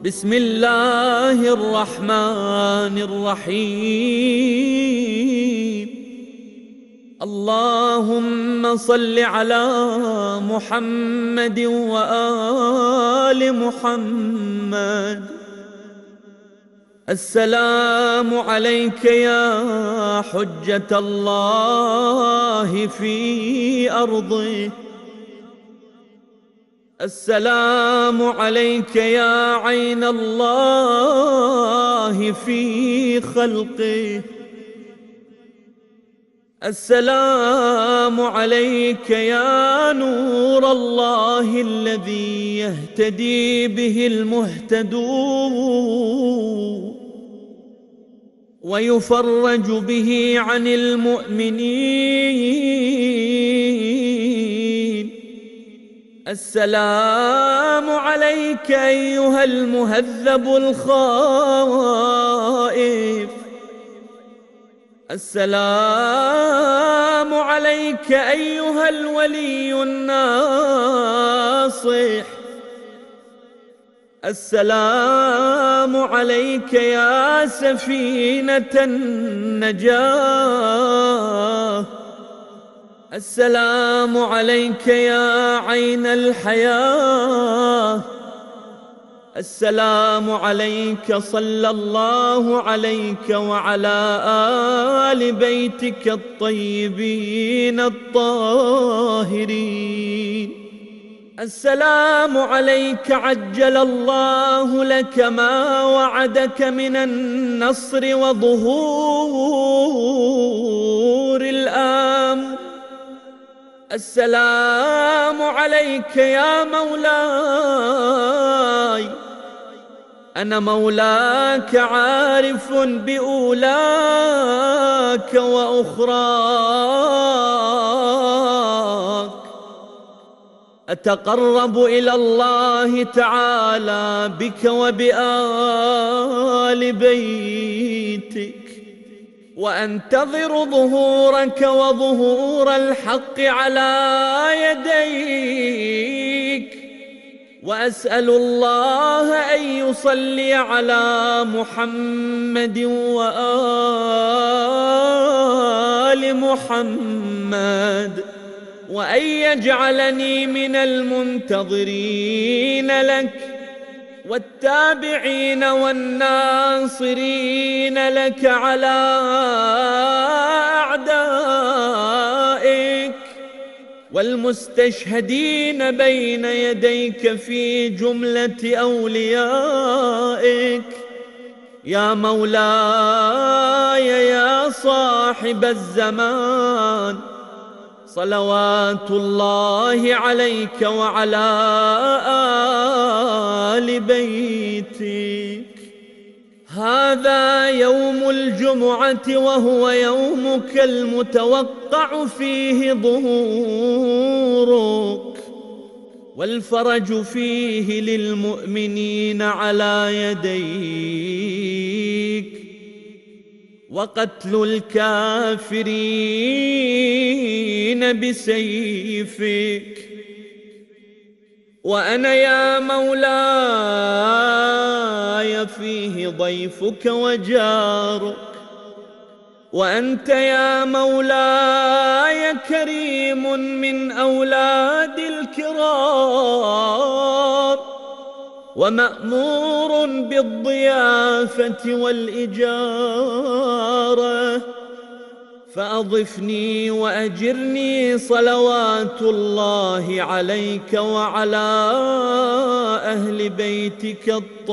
بسم الله الرحمن الرحيم. اللهم صل على محمد وآل محمد. السلام عليك يا حجة الله في أرضه، السلام عليك يا عين الله في خلقه، السلام عليك يا نور الله الذي يهتدي به المهتدون ويفرج به عن المؤمنين. السلام عليك أيها المهذب الخائف، السلام عليك أيها الولي الناصح، السلام عليك يا سفينة النجاة، السلام عليك يا عين الحياة، السلام عليك صلى الله عليك وعلى آل بيتك الطيبين الطاهرين. السلام عليك عجل الله لك ما وعدك من النصر وظهور الأمر. السلام عليك يا مولاي، أنا مولاك عارف بأولاك وأخراك، أتقرب إلى الله تعالى بك وبآل بيتك، وأنتظر ظهورك وظهور الحق على يديك، وأسأل الله أن يصلي على محمد وآل محمد، وأن يجعلني من المنتظرين لك والتابعين والناصرين لك على أعدائك، والمستشهدين بين يديك في جملة أوليائك. يا مولاي يا صاحب الزمان، صلوات الله عليك وعلى آل بيتك. هذا يوم الجمعة وهو يومك المتوقع فيه ظهورك، والفرج فيه للمؤمنين على يديك، وقتل الكافرين بسيفك. وأنا يا مولاي فيه ضيفك وجارك، وأنت يا مولاي كريم من أولاد الكرام، ومأمور بالضيافة والإجارة، فأضفني وأجرني صلوات الله عليك وعلى أهل بيتك الطاهرين.